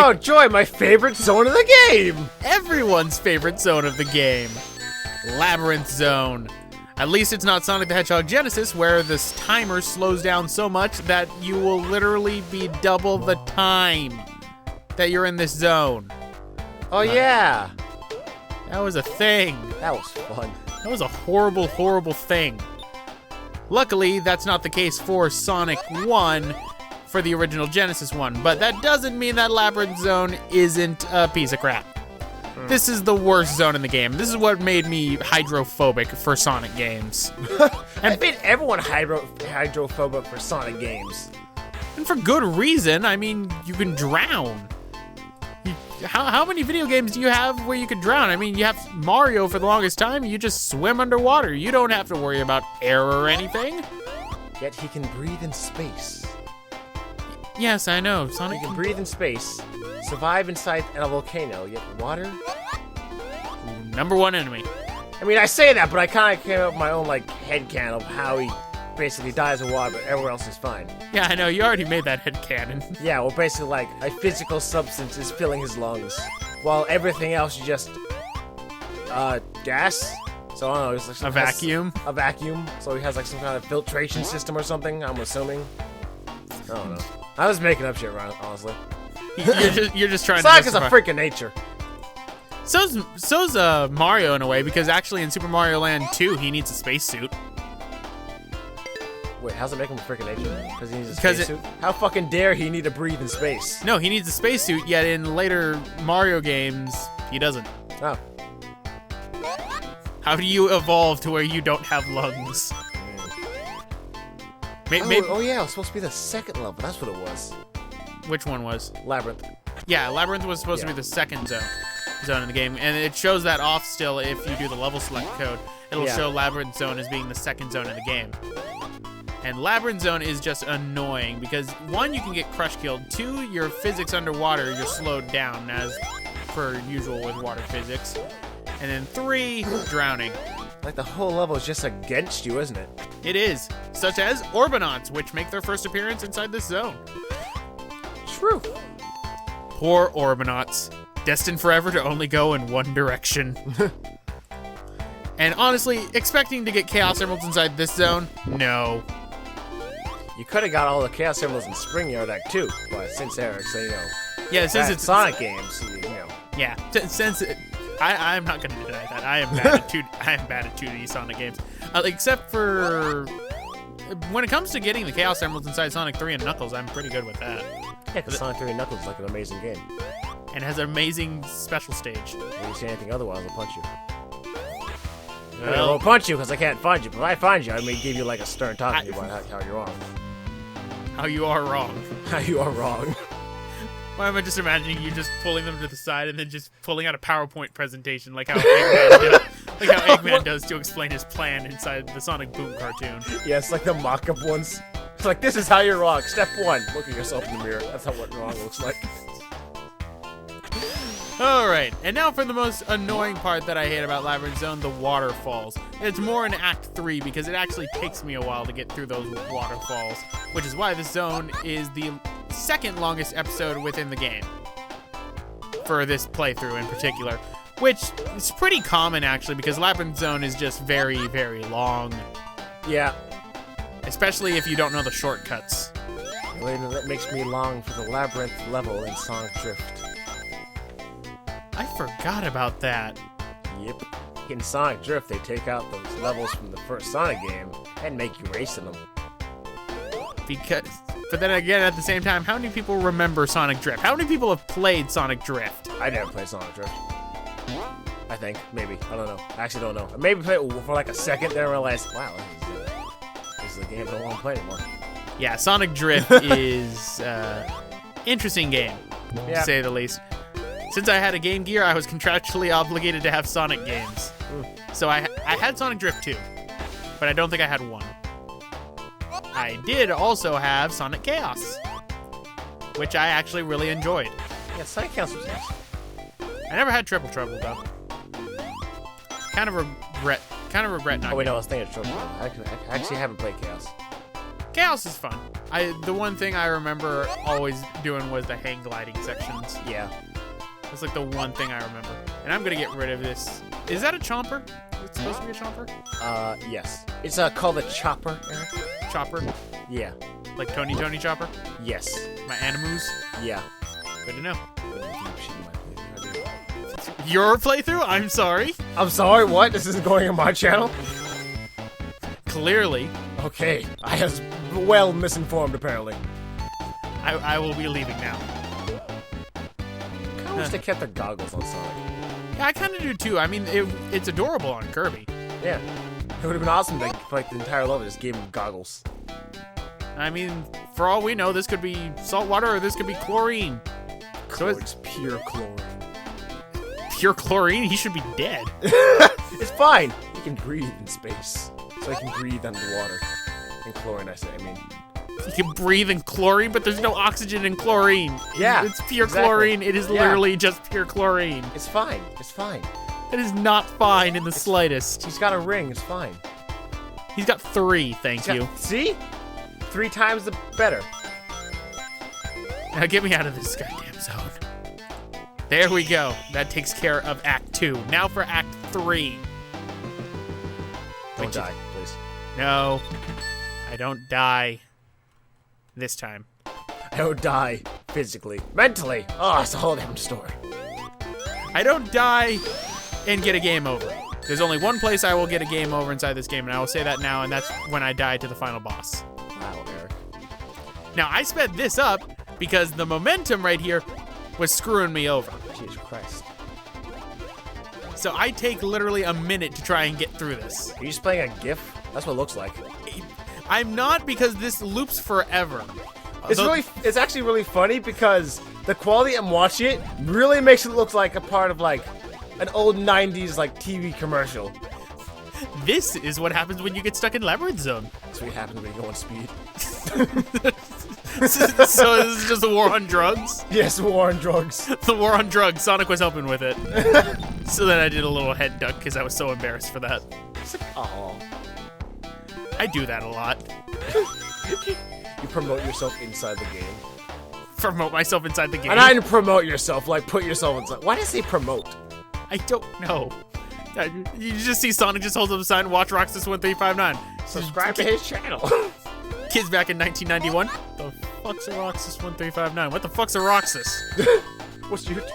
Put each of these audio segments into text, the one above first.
Oh, joy, my favorite zone of the game! Everyone's favorite zone of the game. Labyrinth Zone. At least it's not Sonic the Hedgehog Genesis, where this timer slows down so much that you will literally be double the time that you're in this zone. Oh, yeah. That was a thing. That was fun. That was a horrible, horrible thing. Luckily, that's not the case for Sonic 1 for the original Genesis one, but that doesn't mean that Labyrinth Zone isn't a piece of crap. This is the worst zone in the game. This is what made me hydrophobic for Sonic games. I made everyone hydrophobic for Sonic games. And for good reason. I mean, you can drown. How many video games do you have where you can drown? I mean, you have Mario for the longest time. You just swim underwater. You don't have to worry about air or anything. Yet he can breathe in space. Yes, I know. Sonic He can breathe in space, survive inside a volcano, yet water? #1 enemy. I mean, I say that, but I kind of came up with my own, headcanon of how he basically dies of water, but everywhere else is fine. Yeah, I know. You already made that headcanon. Yeah, well, basically, a physical substance is filling his lungs, while everything else is just, gas? So, I don't know, it's like A vacuum? A vacuum, so he has, some kind of filtration system or something, I'm assuming. I don't know. I was making up shit, honestly. You're just trying Sonic to is a freak of nature. So's Mario in a way, because actually in Super Mario Land 2, he needs a spacesuit. Wait, how's it make him a freak of nature? Because he needs a spacesuit? How fucking dare he need to breathe in space? No, he needs a spacesuit, yet in later Mario games, he doesn't. Oh. How do you evolve to where you don't have lungs? Oh yeah, it was supposed to be the second level. That's what it was. Which one was? Labyrinth. Yeah, Labyrinth was supposed to be the second zone in the game, and it shows that off still if you do the level select code. It'll show Labyrinth Zone as being the second zone in the game. And Labyrinth Zone is just annoying because 1, you can get crush killed. 2, your physics underwater, you're slowed down as per usual with water physics. And then 3, drowning. The whole level is just against you, isn't it? It is, such as Orbinauts, which make their first appearance inside this zone. True. Poor Orbinauts, destined forever to only go in one direction. And honestly, expecting to get Chaos Emeralds inside this zone? No. You could have got all the Chaos Emeralds in Spring Yard Act too, but since Eric's, yeah, since it's Sonic games, Yeah, since I'm not gonna deny that I am bad at 2D Sonic games, except for when it comes to getting the Chaos Emeralds inside Sonic 3 and Knuckles. I'm pretty good with that. Yeah, because Sonic 3 and Knuckles is an amazing game, and has an amazing special stage. If you say anything otherwise, I'll punch you. Well, I won't punch you because I can't find you, but if I find you, I may give you a stern talk to you about how you're wrong. How you are wrong. How you are wrong. Why am I just imagining you just pulling them to the side and then just pulling out a PowerPoint presentation like how Eggman does to explain his plan inside the Sonic Boom cartoon? Yeah, it's like the mock-up ones. It's like, this is how you're wrong. Step 1, look at yourself in the mirror. That's how what wrong looks like. Alright, and now for the most annoying part that I hate about Labyrinth Zone, the waterfalls. It's more in Act 3 because it actually takes me a while to get through those waterfalls, which is why this zone is the second longest episode within the game. For this playthrough in particular, which is pretty common actually because Labyrinth Zone is just very, very long. Yeah. Especially if you don't know the shortcuts. That makes me long for the Labyrinth level in Sonic Drift. I forgot about that. Yep. In Sonic Drift, they take out those levels from the first Sonic game and make you race in them. But then again, at the same time, how many people remember Sonic Drift? How many people have played Sonic Drift? I never played Sonic Drift. I think. Maybe. I don't know. I actually don't know. I maybe played it for a second, then I realized, wow, this is a game I don't want to play anymore. Yeah, Sonic Drift is interesting game, to say the least. Since I had a Game Gear, I was contractually obligated to have Sonic games. So I had Sonic Drift 2, but I don't think I had 1. I did also have Sonic Chaos, which I actually really enjoyed. Yeah, Sonic Chaos was nice. I never had Triple Trouble though. Kind of regret not. Oh wait, no, I was thinking of Triple Trouble. I actually haven't played Chaos. Chaos is fun. The one thing I remember always doing was the hang gliding sections. Yeah. That's like the one thing I remember. And I'm gonna get rid of this. Is that a chomper? Is it supposed to be a chomper? Yes. It's called a chopper, Eric. Chopper? Yeah. Like Tony Chopper? Yes. My animus? Yeah. Good to know. Your playthrough? I'm sorry. I'm sorry, what? This isn't going on my channel? Clearly. Okay. I was well misinformed, apparently. I will be leaving now. I kinda wish they kept their goggles on Sonic. Yeah, I kind of do too. I mean, it's adorable on Kirby. Yeah. It would have been awesome if they, for like the entire level, just gave him goggles. I mean, for all we know, this could be salt water or this could be chlorine. So It's pure chlorine. Pure chlorine? He should be dead. It's fine. He can breathe in space. So he can breathe underwater. In chlorine, I mean. You can breathe in chlorine, but there's no oxygen in chlorine. Yeah, It's pure exactly. chlorine. It is literally just pure chlorine. It's fine. It's fine. It is not fine in the slightest. He's got a ring. It's fine. He's got 3, thank you. See? 3 times the better. Now get me out of this goddamn zone. There we go. That takes care of Act 2. Now for Act 3. Don't die, please. No. I don't die. This time. I don't die physically. Mentally. Oh, it's a whole different story. I don't die and get a game over. There's only one place I will get a game over inside this game, and I will say that now, and that's when I die to the final boss. Wow, Eric. Now, I sped this up because the momentum right here was screwing me over. Jesus Christ. So I take literally a minute to try and get through this. Are you just playing a GIF? That's what it looks like. I'm not, because this loops forever. It's actually really funny because the quality I'm watching it really makes it look like a part of like an old 90s like TV commercial. This is what happens when you get stuck in Labyrinth Zone. That's what happens when you go on speed. So this is just a war on drugs? Yes, war on drugs. The war on drugs. Sonic was helping with it. So then I did a little head duck because I was so embarrassed for that. Aw. I do that a lot. You promote yourself inside the game. Promote myself inside the game. And I didn't promote yourself, like put yourself inside. Why does he promote? I don't know. You just see Sonic just holds up a sign, watch Roxas 1359. Subscribe to his channel. Kids back in 1991. The fuck's a Roxas 1359? What the fuck's a Roxas? What's YouTube?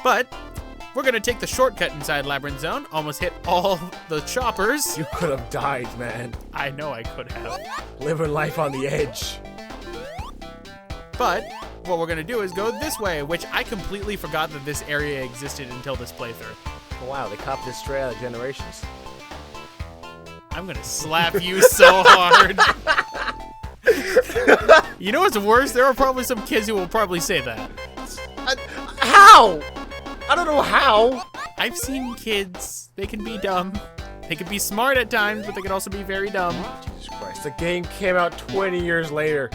But we're gonna take the shortcut inside Labyrinth Zone. Almost hit all the choppers. You could have died, man. I know I could have. Living life on the edge. But what we're gonna do is go this way, which I completely forgot that this area existed until this playthrough. Oh, wow, they copied this straight out of Generations. I'm gonna slap you so hard. You know what's worse? There are probably some kids who will probably say that. How? I don't know how. I've seen kids. They can be dumb. They can be smart at times, but they can also be very dumb. Jesus Christ, the game came out 20 years later.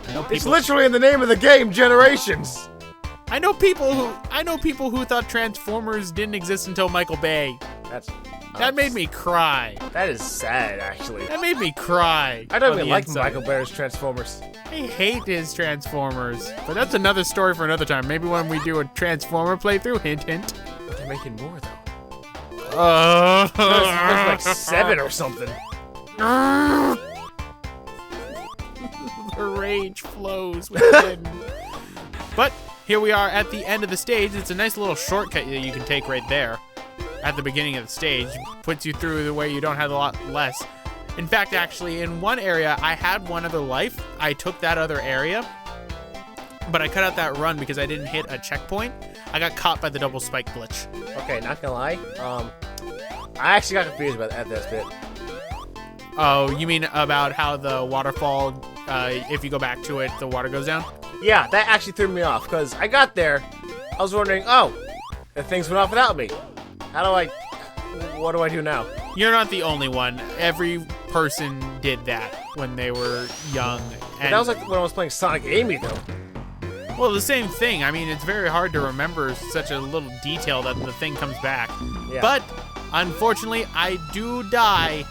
I know It's people, literally in the name of the game, Generations. I know people who thought Transformers didn't exist until Michael Bay. That made me cry. That is sad, actually. That made me cry. I don't on even the like inside. Michael Bay's Transformers. I hate his Transformers. But that's another story for another time. Maybe when we do a Transformer playthrough, hint, hint. But they're making more, though. There's like 7 or something. The rage flows within. But here we are at the end of the stage. It's a nice little shortcut that you can take right there. At the beginning of the stage, puts you through the way you don't have a lot less. In fact, actually, in one area, I had one other life. I took that other area, but I cut out that run because I didn't hit a checkpoint. I got caught by the double spike glitch. Okay, not gonna lie. I actually got confused at this bit. Oh, you mean about how the waterfall, if you go back to it, the water goes down? Yeah, that actually threw me off, because I got there, I was wondering, oh, the things went off without me. What do I do now? You're not the only one. Every person did that when they were young. But that was like when I was playing Sonic Amy, though. Well, the same thing. I mean, it's very hard to remember such a little detail that the thing comes back. Yeah. But, unfortunately, I do die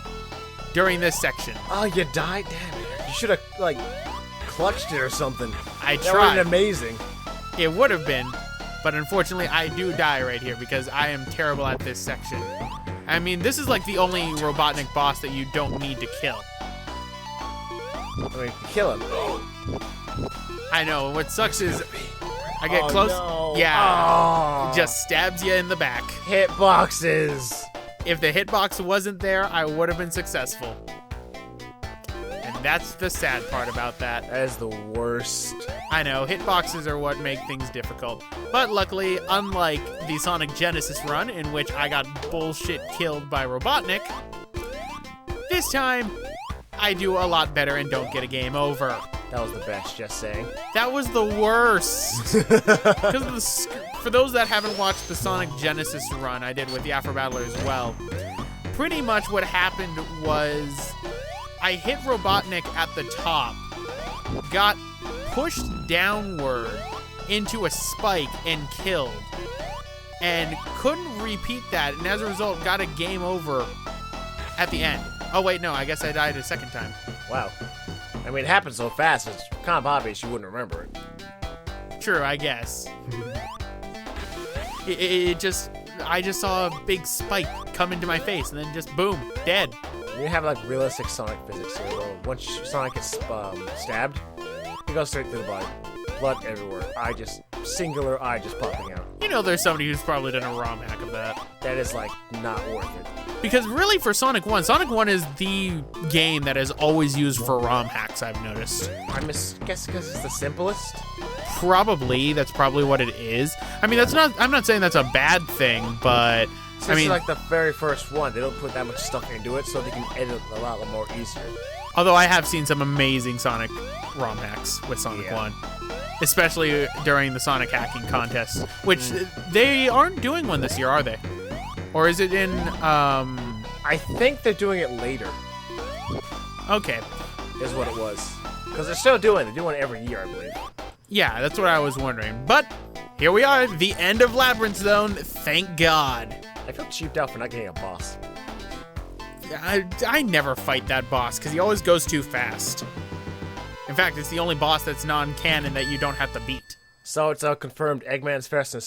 during this section. Oh, you died? Damn it. You should have, like, clutched it or something. I That would have tried. been amazing. It would have been, but unfortunately, I do die right here because I am terrible at this section. I mean, this is like the only Robotnik boss that you don't need to kill. I mean, kill him. I know. What sucks is I get Oh, close. no. Yeah. Oh. Just stabs you in the back. Hitboxes. If the hitbox wasn't there, I would have been successful. And that's the sad part about that. That is the worst. I know, hitboxes are what make things difficult. But luckily, unlike the Sonic Genesis run, in which I got bullshit killed by Robotnik, this time, I do a lot better and don't get a game over. That was the best, just saying. That was the worst. Because for those that haven't watched the Sonic Genesis run I did with the Afro Battler as well, pretty much what happened was I hit Robotnik at the top, got pushed downward into a spike and killed, and couldn't repeat that, and as a result got a game over at the end. Oh wait, no, I guess I died a second time. Wow. I mean, it happened so fast, it's kind of obvious you wouldn't remember it. True, I guess. I just saw a big spike come into my face, and then just boom, dead. You have like realistic Sonic physics here. Well, once Sonic gets stabbed, he goes straight through the body. Blood everywhere. Singular eye just popping out. You know there's somebody who's probably done a ROM hack of that. That is like not worth it. Because really for Sonic 1 is the game that is always used for ROM hacks, I've noticed. I guess because it's the simplest. Probably, that's probably what it is. I mean, I'm not saying that's a bad thing, but Since it's like the very first one, they don't put that much stuff into it, so they can edit a lot more easier. Although I have seen some amazing Sonic ROM hacks with Sonic 1. Especially during the Sonic hacking contest, which they aren't doing one this year, are they? Or is it in, I think they're doing it later, Okay. is what it was. Because they're doing it every year, I believe. Yeah, that's what I was wondering. But here we are, the end of Labyrinth Zone, thank God. I feel cheaped out for not getting a boss. I never fight that boss, because he always goes too fast. In fact, it's the only boss that's non-canon that you don't have to beat. So it's confirmed Eggman's fastest